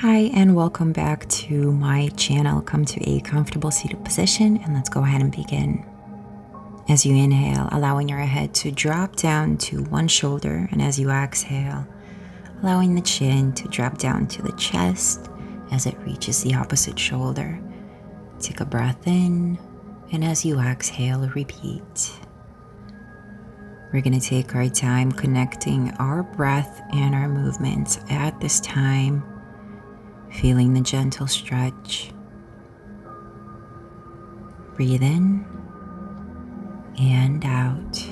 Hi and welcome back to my channel. Come to a comfortable seated position and let's go ahead and begin. As you inhale, allowing your head to drop down to one shoulder, and as you exhale, allowing the chin to drop down to the chest as it reaches the opposite shoulder. Take a breath in, and as you exhale, repeat. We're going to take our time connecting our breath and our movements at this time. Feeling the gentle stretch. Breathe in and out.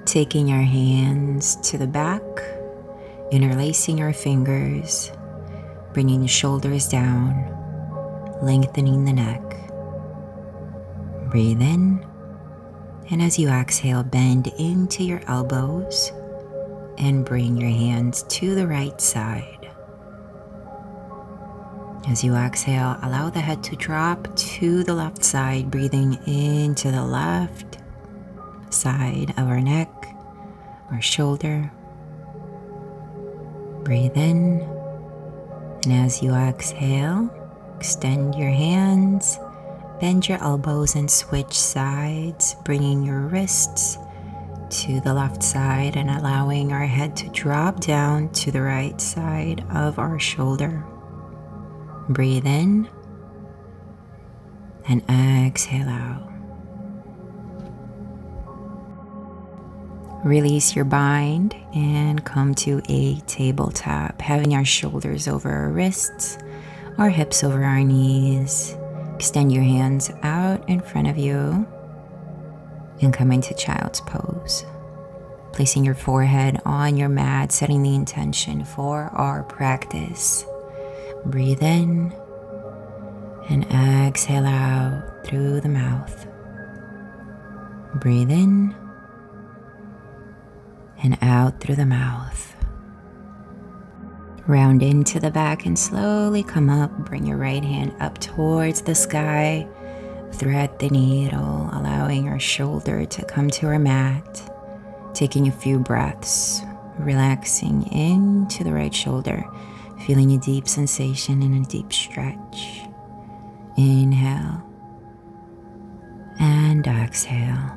Taking our hands to the back, interlacing our fingers, bringing the shoulders down, lengthening the neck. Breathe in, and as you exhale, bend into your elbows and bring your hands to the right side. As you exhale, allow the head to drop to the left side, breathing into the left side of our neck, our shoulder. Breathe in, and as you exhale, extend your hands, bend your elbows and switch sides, bringing your wrists to the left side and allowing our head to drop down to the right side of our shoulder. Breathe in and exhale out. Release your bind and come to a tabletop, having our shoulders over our wrists, our hips over our knees. Extend your hands out in front of you and come into child's pose. Placing your forehead on your mat, setting the intention for our practice. Breathe in and exhale out through the mouth. Breathe in and out through the mouth. Round into the back and slowly come up. Bring your right hand up towards the sky. Thread the needle, allowing our shoulder to come to our mat. Taking a few breaths, relaxing into the right shoulder, feeling a deep sensation and a deep stretch. Inhale and exhale.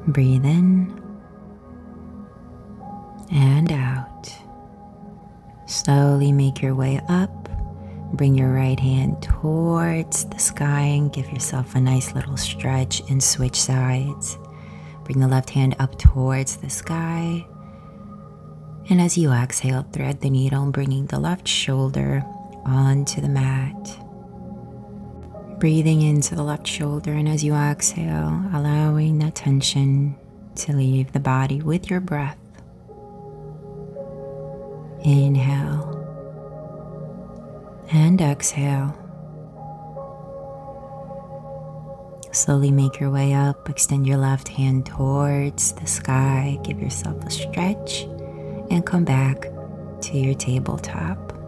Breathe in and out. Slowly make your way up. Bring your right hand towards the sky and give yourself a nice little stretch and switch sides. Bring the left hand up towards the sky. And as you exhale, thread the needle, bringing the left shoulder onto the mat. Breathing into the left shoulder, and as you exhale, allowing that tension to leave the body with your breath. Inhale. And exhale. Slowly make your way up. Extend your left hand towards the sky. Give yourself a stretch and come back to your tabletop.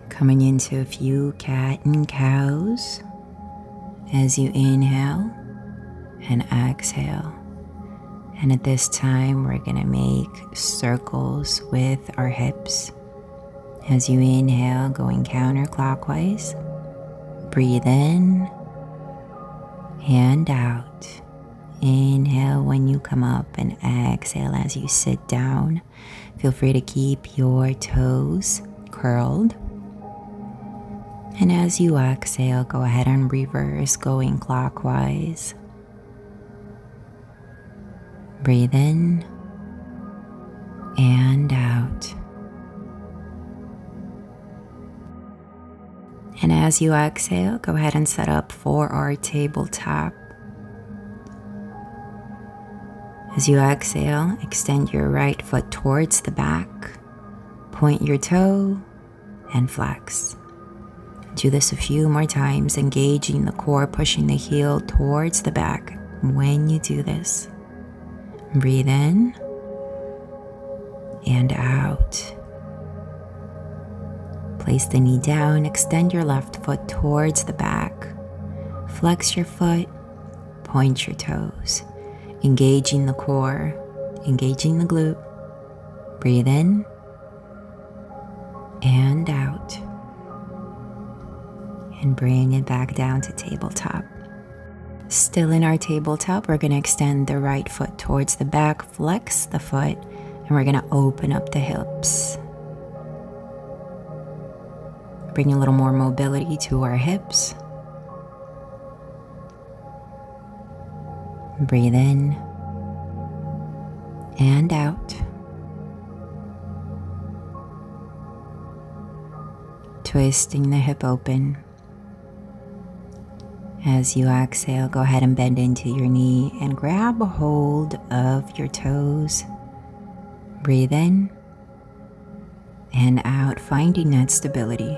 Coming into a few cat and cows as you inhale and exhale. And at this time, we're going to make circles with our hips. As you inhale, going counterclockwise, breathe in and out. Inhale when you come up and exhale as you sit down. Feel free to keep your toes curled. And as you exhale, go ahead and reverse, going clockwise. Breathe in and out. And as you exhale, go ahead and set up for our tabletop. As you exhale, extend your right foot towards the back, point your toe, and flex. Do this a few more times, engaging the core, pushing the heel towards the back. When you do this, breathe in and out. Place the knee down, extend your left foot towards the back. Flex your foot, point your toes, engaging the core. engaging the glute. Breathe in and out. And bring it back down to tabletop. Still in our tabletop, we're going to extend the right foot towards the back, flex the foot, and we're going to open up the hips. Bring a little more mobility to our hips. Breathe in and out. Twisting the hip open. As you exhale, go ahead and bend into your knee and grab a hold of your toes. Breathe in and out, finding that stability.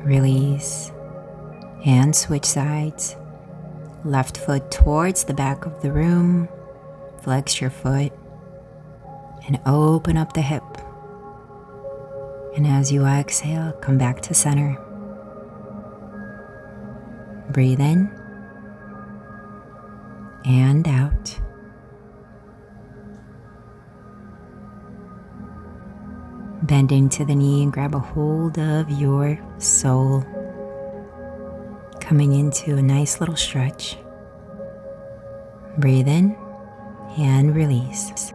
Release and switch sides. Left foot towards the back of the room. Flex your foot and open up the hip. And as you exhale, come back to center. Breathe in and out. Bend into the knee and grab a hold of your sole. Coming into a nice little stretch. Breathe in and release.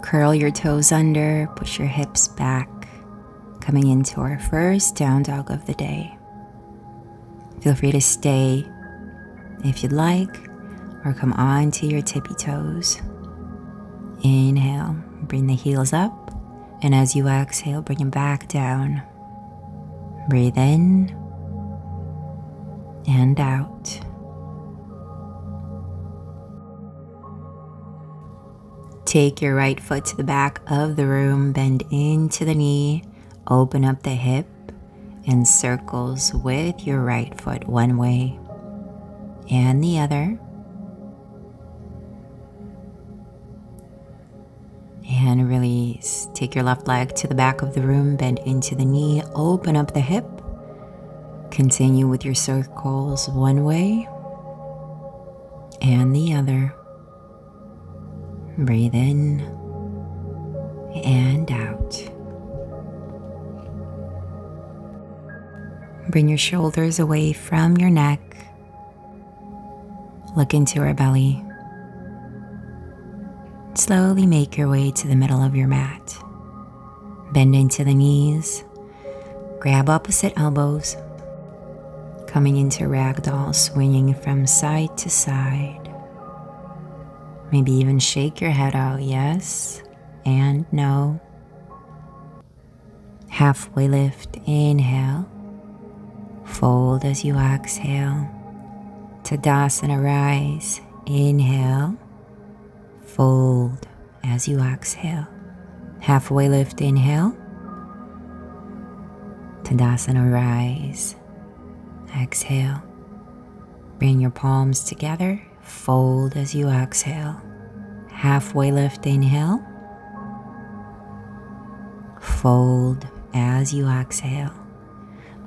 Curl your toes under, push your hips back. Coming into our first down dog of the day. Feel free to stay if you'd like, or come on to your tippy toes. Inhale, bring the heels up, and as you exhale, bring them back down. Breathe in and out. Take your right foot to the back of the room, bend into the knee, open up the hip, and circles with your right foot one way and the other. And release. Take your left leg to the back of the room, bend into the knee, open up the hip. Continue with your circles one way and the other. Breathe in and out. Bring your shoulders away from your neck. Look into our belly. Slowly make your way to the middle of your mat. Bend into the knees. Grab opposite elbows. Coming into ragdoll, swinging from side to side. Maybe even shake your head out, yes and no. Halfway lift, inhale. Fold as you exhale. Tadasana, rise. Inhale. Fold as you exhale. Halfway lift, inhale. Tadasana, rise. Exhale. Bring your palms together. Fold as you exhale. Halfway lift, inhale. Fold as you exhale.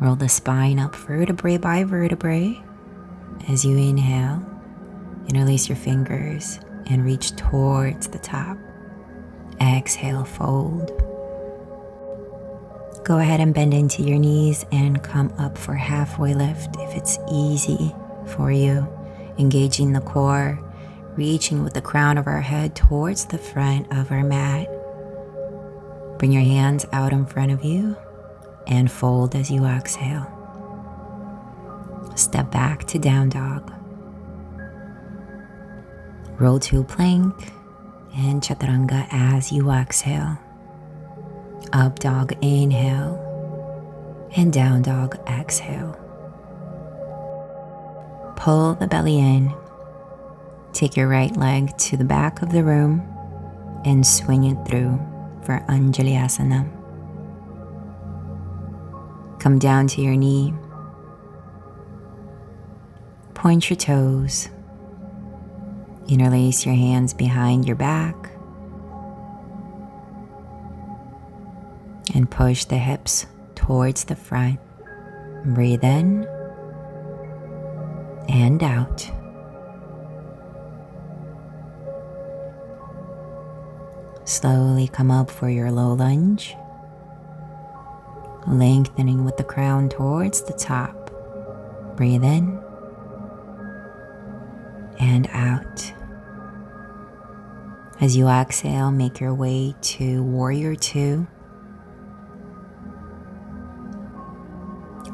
Roll the spine up vertebrae by vertebrae. As you inhale, interlace your fingers and reach towards the top. Exhale, fold. Go ahead and bend into your knees and come up for halfway lift if it's easy for you. Engaging the core, reaching with the crown of our head towards the front of our mat. Bring your hands out in front of you and fold as you exhale. Step back to down dog. Roll to plank and chaturanga as you exhale. Up dog, inhale, and down dog, exhale. Pull the belly in. Take your right leg to the back of the room and swing it through for Anjalyasana. Come down to your knee. Point your toes. Interlace your hands behind your back. And push the hips towards the front. Breathe in and out. Slowly come up for your low lunge, lengthening with the crown towards the top. Breathe in and out. As you exhale, make your way to Warrior Two.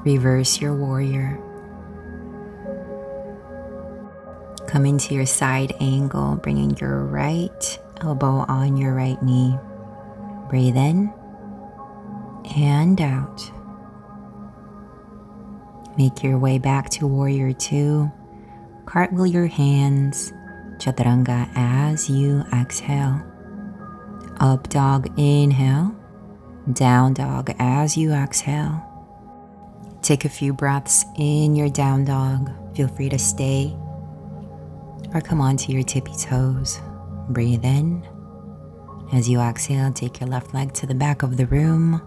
Reverse your warrior. Come into your side angle, bringing your right elbow on your right knee. Breathe in and out. Make your way back to Warrior Two. Cartwheel your hands, Chaturanga, as you exhale. Up dog, inhale. Down dog as you exhale. Take a few breaths in your down dog. Feel free to stay or come onto your tippy toes. Breathe in. As you exhale, take your left leg to the back of the room,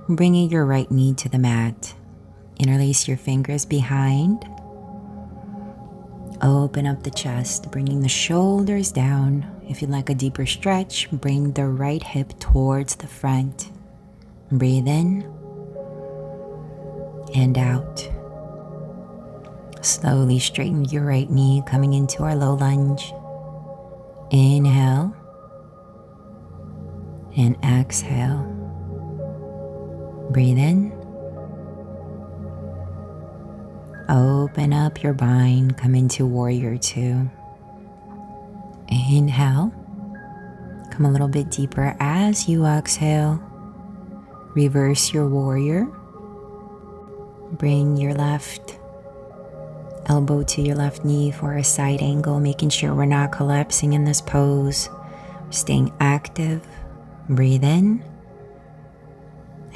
bringing your right knee to the mat. Interlace your fingers behind. Open up the chest, bringing the shoulders down. If you'd like a deeper stretch, bring the right hip towards the front. Breathe in and out. Slowly straighten your right knee, coming into our low lunge. Inhale and exhale. Breathe in. Open up your spine, come into Warrior Two. Inhale. Come a little bit deeper as you exhale. Reverse your warrior. Bring your left elbow to your left knee for a side angle, making sure we're not collapsing in this pose. Staying active. Breathe in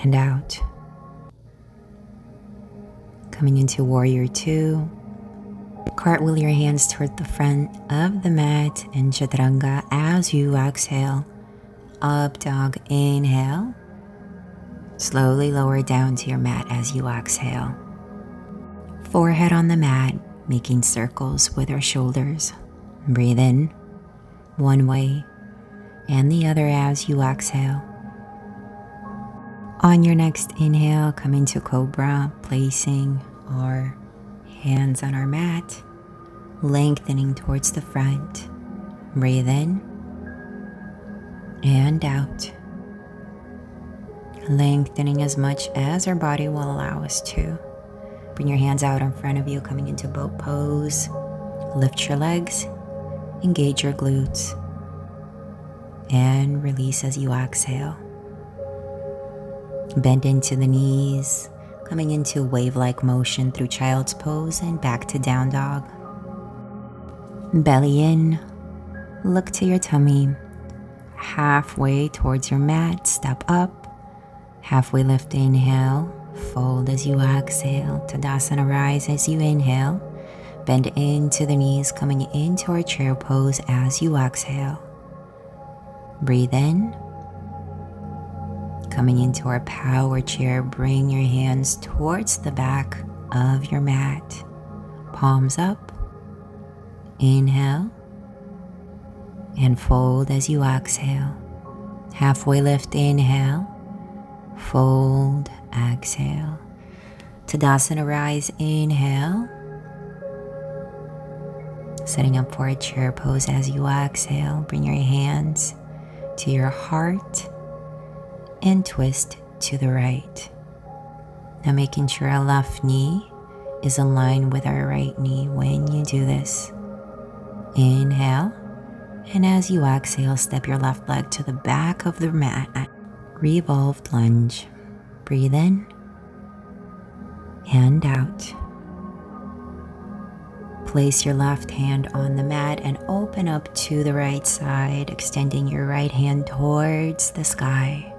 and out. Coming into Warrior Two. Cartwheel your hands toward the front of the mat and Chaturanga as you exhale. Up dog, inhale. Slowly lower down to your mat as you exhale. Forehead on the mat, making circles with our shoulders. Breathe in one way and the other as you exhale. On your next inhale, come into Cobra, placing our hands on our mat, lengthening towards the front. Breathe in and out. Lengthening as much as our body will allow us to. Bring your hands out in front of you, coming into boat pose. Lift your legs, engage your glutes, and release as you exhale. Bend into the knees, coming into wave-like motion through child's pose and back to down dog. Belly in, look to your tummy. Halfway towards your mat, step up. Halfway lift, inhale. Fold as you exhale. Tadasana, rise as you inhale. Bend into the knees, coming into our chair pose as you exhale. Breathe in. Coming into our power chair, bring your hands towards the back of your mat. Palms up. Inhale. And fold as you exhale. Halfway lift, inhale. Fold, exhale. Tadasana, rise, inhale. Setting up for a chair pose as you exhale. Bring your hands to your heart and twist to the right. Now making sure our left knee is aligned with our right knee when you do this. Inhale, and as you exhale, step your left leg to the back of the mat. Revolved lunge. Breathe in and out. Place your left hand on the mat and open up to the right side, extending your right hand towards the sky.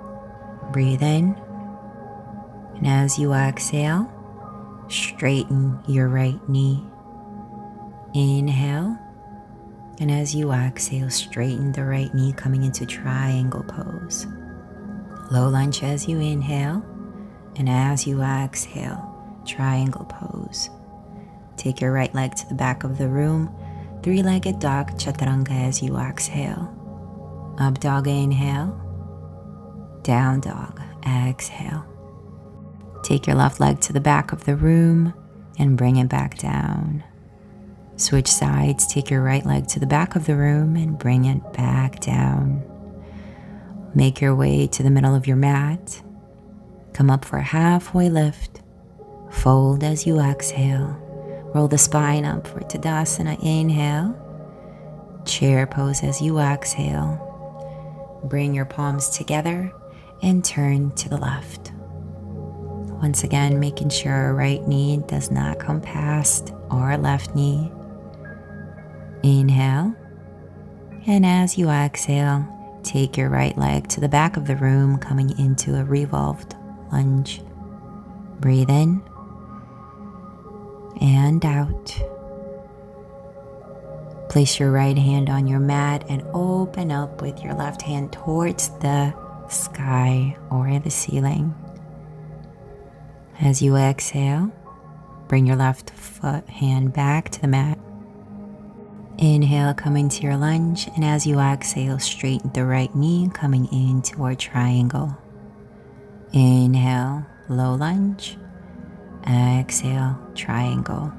Breathe in, and as you exhale, straighten your right knee. Inhale, and as you exhale, straighten the right knee, coming into triangle pose. Low lunge as you inhale, and as you exhale, triangle pose. Take your right leg to the back of the room, three-legged dog, Chaturanga as you exhale. Up dog, inhale. Down dog, exhale. Take your left leg to the back of the room and bring it back down. Switch sides, take your right leg to the back of the room and bring it back down. Make your way to the middle of your mat. Come up for a halfway lift. Fold as you exhale. Roll the spine up for Tadasana, inhale. Chair pose as you exhale. Bring your palms together and turn to the left. Once again, making sure our right knee does not come past our left knee. Inhale. And as you exhale, take your right leg to the back of the room, coming into a revolved lunge. Breathe in and out. Place your right hand on your mat and open up with your left hand towards the sky or the ceiling. As you exhale, bring your left hand back to the mat. Inhale, coming to your lunge, and as you exhale, straighten the right knee, coming into our triangle. Inhale, low lunge. Exhale, triangle.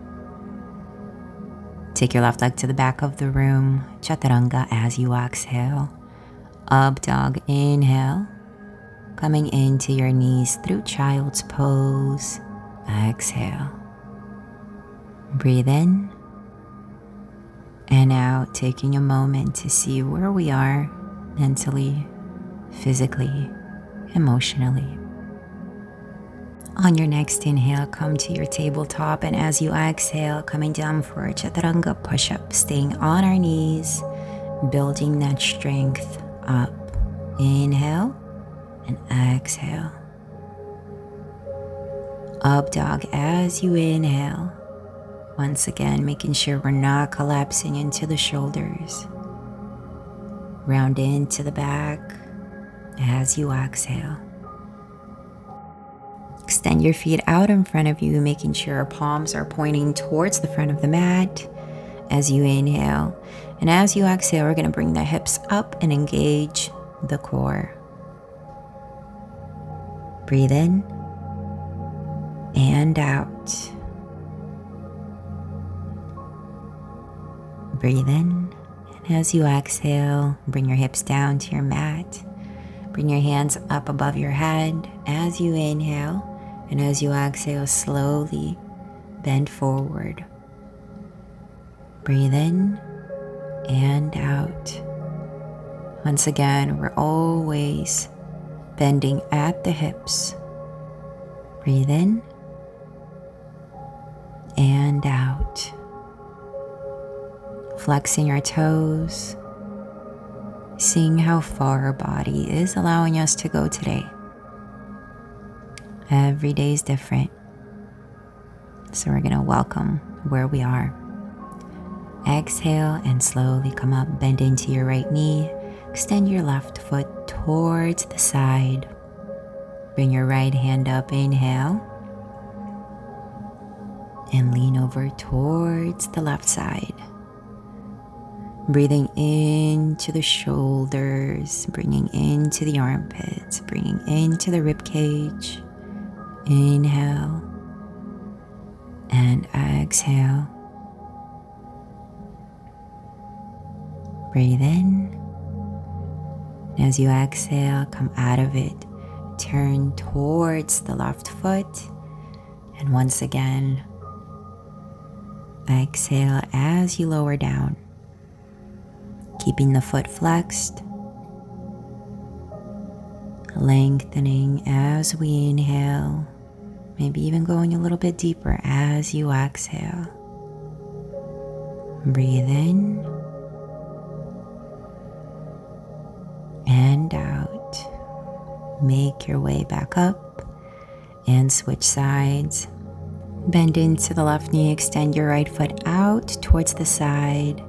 Take your left leg to the back of the room, chaturanga as you exhale. Up dog, inhale. Coming into your knees through child's pose. Exhale. Breathe in and out, taking a moment to see where we are mentally, physically, emotionally. On your next inhale, come to your tabletop, and as you exhale, coming down for a chaturanga push-up, staying on our knees, building that strength up. Inhale and exhale. Up dog as you inhale. Once again, making sure we're not collapsing into the shoulders. Round into the back as you exhale. Extend your feet out in front of you, making sure our palms are pointing towards the front of the mat as you inhale. And as you exhale, we're going to bring the hips up and engage the core. Breathe in and out. Breathe in, and as you exhale, bring your hips down to your mat. Bring your hands up above your head as you inhale, and as you exhale, slowly bend forward. Breathe in and out. Once again, we're always bending at the hips. Breathe in and out. Flexing your toes, seeing how far our body is allowing us to go today. Every day is different, so we're going to welcome where we are. Exhale and slowly come up, bend into your right knee, extend your left foot towards the side. Bring your right hand up, inhale, and lean over towards the left side. Breathing into the shoulders, bringing into the armpits, bringing into the rib cage. Inhale and exhale. Breathe in. As you exhale, come out of it. Turn towards the left foot. And once again, exhale as you lower down. Keeping the foot flexed, lengthening as we inhale, maybe even going a little bit deeper as you exhale. Breathe in and out. Make your way back up and switch sides. Bend into the left knee, extend your right foot out towards the side.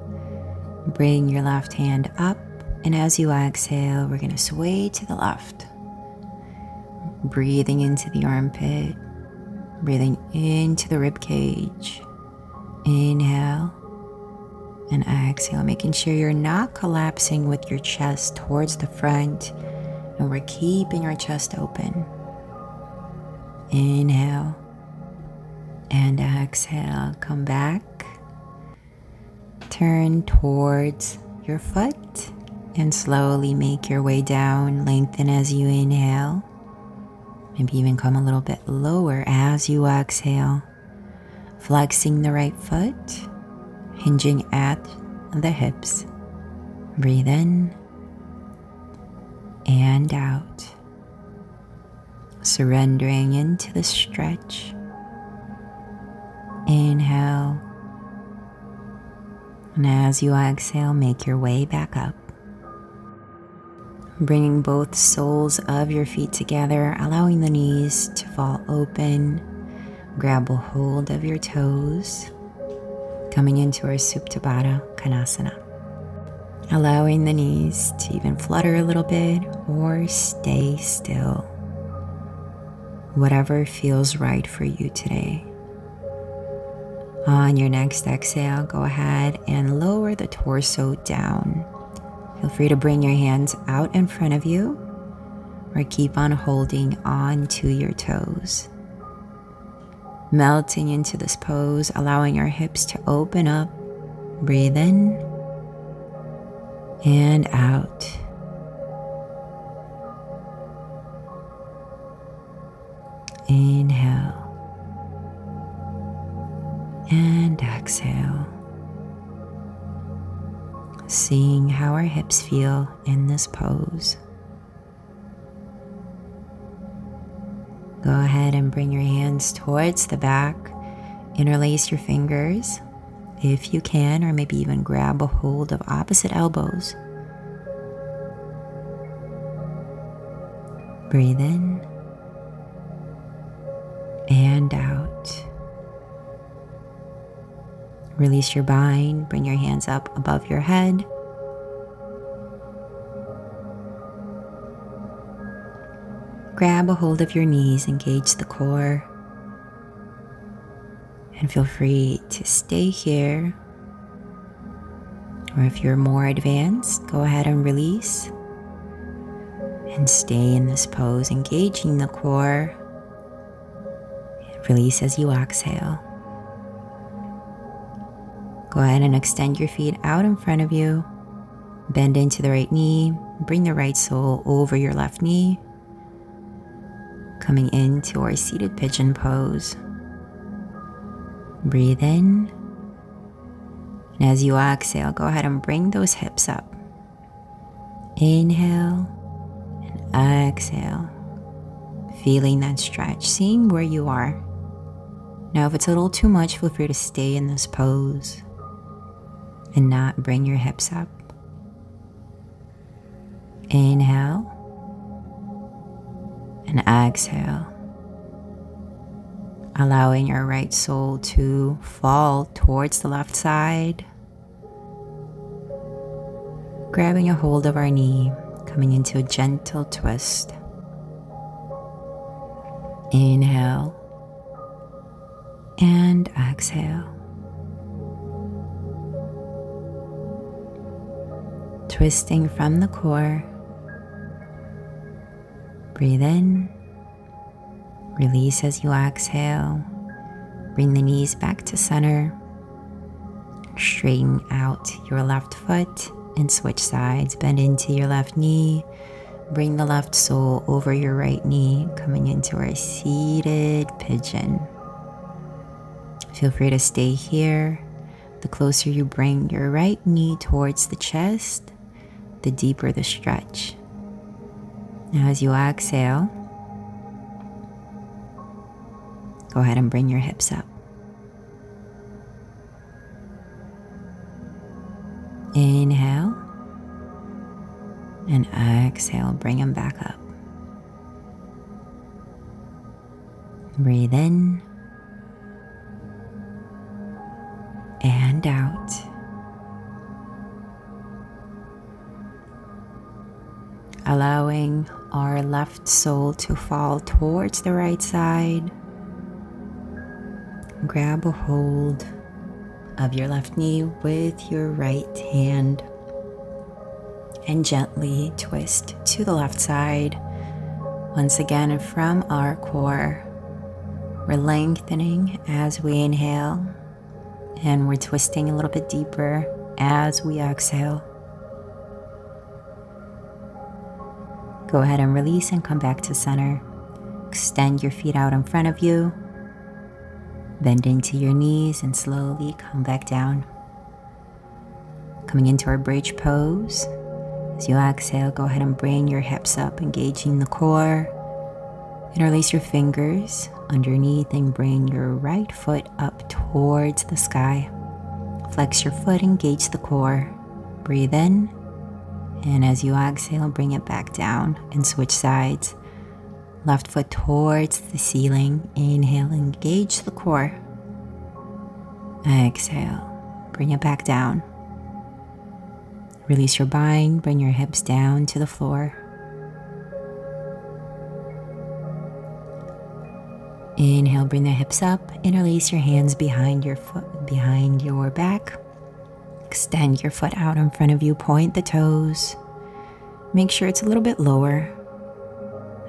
Bring your left hand up, and as you exhale, we're going to sway to the left. Breathing into the armpit, breathing into the rib cage. Inhale And exhale, making sure you're not collapsing with your chest towards the front, and we're keeping our chest open. Inhale and exhale, come back. Turn towards your foot and slowly make your way down. Lengthen as you inhale. Maybe even come a little bit lower as you exhale. Flexing the right foot, hinging at the hips. Breathe in and out. Surrendering into the stretch. Inhale. And as you exhale, make your way back up. Bringing both soles of your feet together, allowing the knees to fall open. Grab a hold of your toes. Coming into our Supta Baddha Konasana. Allowing the knees to even flutter a little bit or stay still. Whatever feels right for you today. On your next exhale, go ahead and lower the torso down. Feel free to bring your hands out in front of you or keep on holding on to your toes. Melting into this pose, allowing our hips to open up. Breathe in and out. Inhale and exhale. Seeing how our hips feel in this pose. Go ahead and bring your hands towards the back. Interlace your fingers if you can, or maybe even grab a hold of opposite elbows. Breathe in and out. Release your bind, bring your hands up above your head. Grab a hold of your knees, engage the core. And feel free to stay here. Or if you're more advanced, go ahead and release. And stay in this pose, engaging the core. Release as you exhale. Go ahead and extend your feet out in front of you. Bend into the right knee. Bring the right sole over your left knee. Coming into our seated pigeon pose. Breathe in. And as you exhale, go ahead and bring those hips up. Inhale and exhale. Feeling that stretch, seeing where you are. Now, if it's a little too much, feel free to stay in this pose and not bring your hips up. Inhale and exhale. Allowing your right sole to fall towards the left side. Grabbing a hold of our knee, coming into a gentle twist. Inhale and exhale. Twisting from the core. Breathe in. Release as you exhale. Bring the knees back to center. Straighten out your left foot and switch sides. Bend into your left knee. Bring the left sole over your right knee, coming into our seated pigeon. Feel free to stay here. The closer you bring your right knee towards the chest, the deeper the stretch. Now as you exhale, go ahead and bring your hips up. Inhale and exhale, bring them back up. Breathe in and out. Allowing our left sole to fall towards the right side. Grab a hold of your left knee with your right hand and gently twist to the left side. Once again, from our core, we're lengthening as we inhale, and we're twisting a little bit deeper as we exhale. Go ahead and release and come back to center. Extend your feet out in front of you. Bend into your knees and slowly come back down. Coming into our bridge pose. As you exhale, go ahead and bring your hips up, engaging the core. Interlace your fingers underneath and bring your right foot up towards the sky. Flex your foot, engage the core. Breathe in, and as you exhale, bring it back down and switch sides. Left foot towards the ceiling. Inhale, engage the core. Exhale, bring it back down. Release your bind, bring your hips down to the floor. Inhale, bring the hips up, interlace your hands behind your back. Extend your foot out in front of you, point the toes. Make sure it's a little bit lower.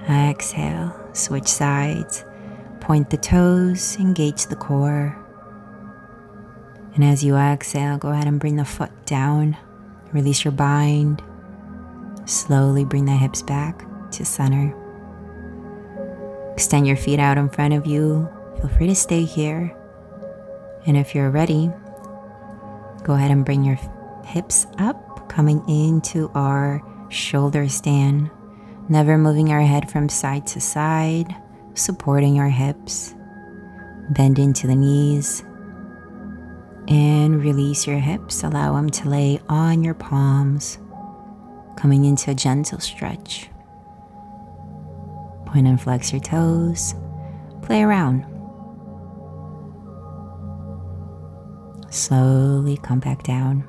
Exhale, switch sides. Point the toes, engage the core. And as you exhale, go ahead and bring the foot down. Release your bind. Slowly bring the hips back to center. Extend your feet out in front of you. Feel free to stay here. And if you're ready, go ahead and bring your hips up, coming into our shoulder stand. Never moving our head from side to side, supporting our hips. Bend into the knees. And release your hips. Allow them to lay on your palms, coming into a gentle stretch. Point and flex your toes. Play around. Slowly come back down.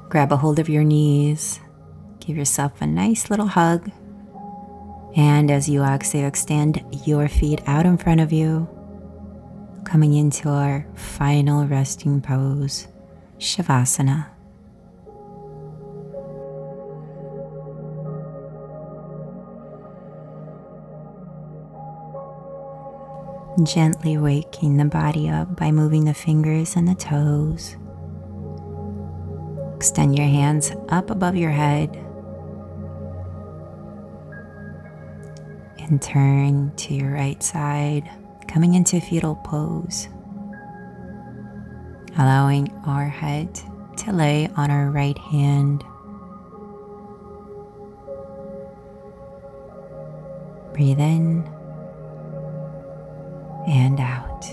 Grab a hold of your knees. Give yourself a nice little hug. And as you exhale, extend your feet out in front of you. Coming into our final resting pose, Shavasana. Gently waking the body up by moving the fingers and the toes. Extend your hands up above your head and turn to your right side, coming into fetal pose. Allowing our head to lay on our right hand. Breathe in and out.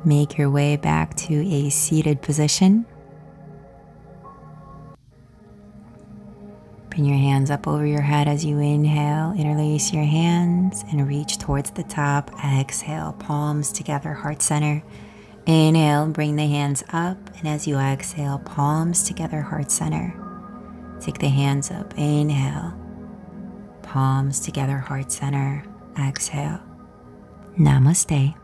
Make your way back to a seated position. Bring your hands up over your head as you inhale. Interlace your hands and reach towards the top. Exhale, palms together, heart center. Inhale, bring the hands up. And as you exhale, palms together, heart center. Take the hands up. Inhale, palms together, heart center. Exhale. Namaste.